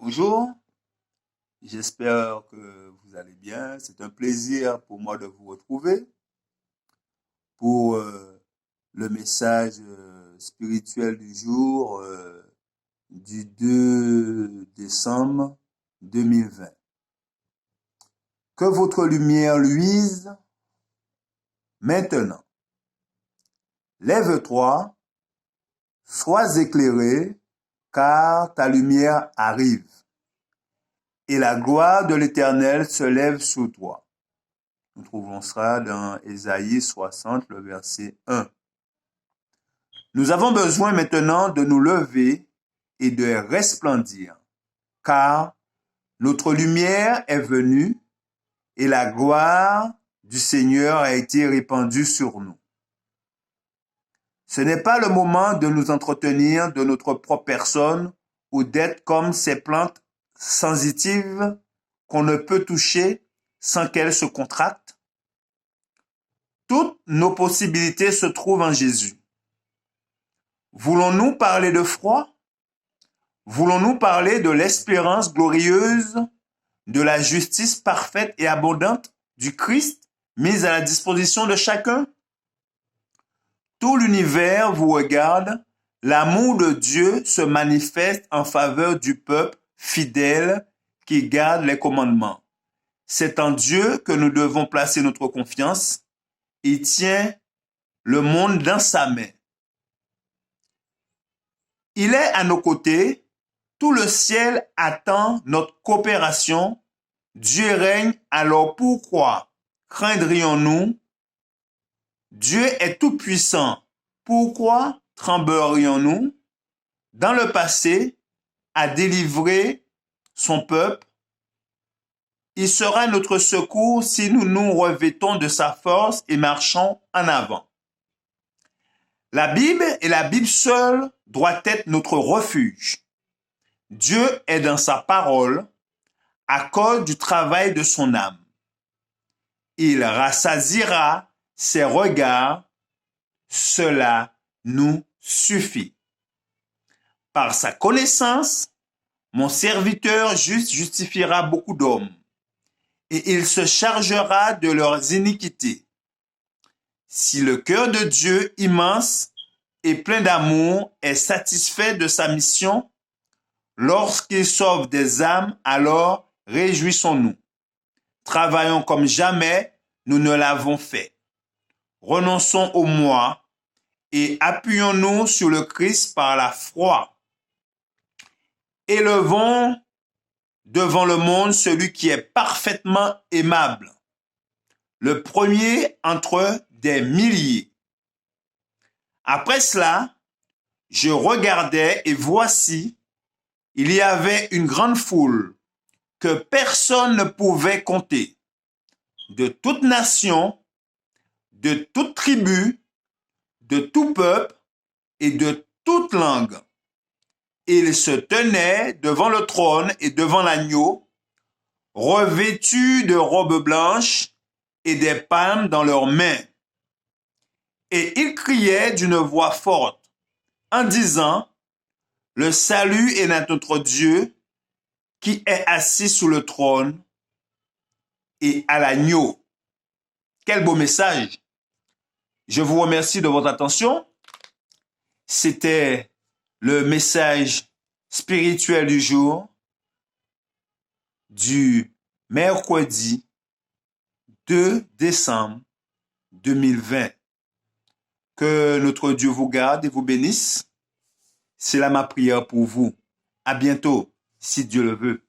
Bonjour, j'espère que vous allez bien. C'est un plaisir pour moi de vous retrouver pour le message spirituel du jour du 2 décembre 2020. Que votre lumière luise maintenant. Lève-toi, sois éclairé, car ta lumière arrive, et la gloire de l'Éternel se lève sur toi. Nous trouvons cela dans Ésaïe 60, le verset 1. Nous avons besoin maintenant de nous lever et de resplendir, car notre lumière est venue et la gloire du Seigneur a été répandue sur nous. Ce n'est pas le moment de nous entretenir de notre propre personne ou d'être comme ces plantes sensitives qu'on ne peut toucher sans qu'elles se contractent. Toutes nos possibilités se trouvent en Jésus. Voulons-nous parler de froid? Voulons-nous parler de l'espérance glorieuse, de la justice parfaite et abondante du Christ mise à la disposition de chacun? Tout l'univers vous regarde, l'amour de Dieu se manifeste en faveur du peuple fidèle qui garde les commandements. C'est en Dieu que nous devons placer notre confiance. Il tient le monde dans sa main. Il est à nos côtés, tout le ciel attend notre coopération. Dieu règne, alors pourquoi craindrions-nous? Dieu est tout-puissant. Pourquoi tremblerions-nous? Dans le passé, a délivré son peuple. Il sera notre secours si nous nous revêtons de sa force et marchons en avant. La Bible et la Bible seule doit être notre refuge. Dieu est dans sa parole à cause du travail de son âme. Il rassasiera ses regards, cela nous suffit. Par sa connaissance, mon serviteur juste justifiera beaucoup d'hommes, et il se chargera de leurs iniquités. Si le cœur de Dieu immense et plein d'amour est satisfait de sa mission, lorsqu'il sauve des âmes, alors réjouissons-nous. Travaillons comme jamais nous ne l'avons fait. Renonçons au moi et appuyons-nous sur le Christ par la foi. Élevons devant le monde celui qui est parfaitement aimable, le premier entre des milliers. Après cela, je regardais et voici, il y avait une grande foule que personne ne pouvait compter, de toute nation, de toute tribu, de tout peuple et de toute langue. Ils se tenaient devant le trône et devant l'agneau, revêtus de robes blanches et des palmes dans leurs mains. Et ils criaient d'une voix forte en disant, « Le salut est à notre Dieu qui est assis sur le trône et à l'agneau. » Quel beau message! Je vous remercie de votre attention. C'était le message spirituel du jour du mercredi 2 décembre 2020. Que notre Dieu vous garde et vous bénisse. C'est là ma prière pour vous. À bientôt, si Dieu le veut.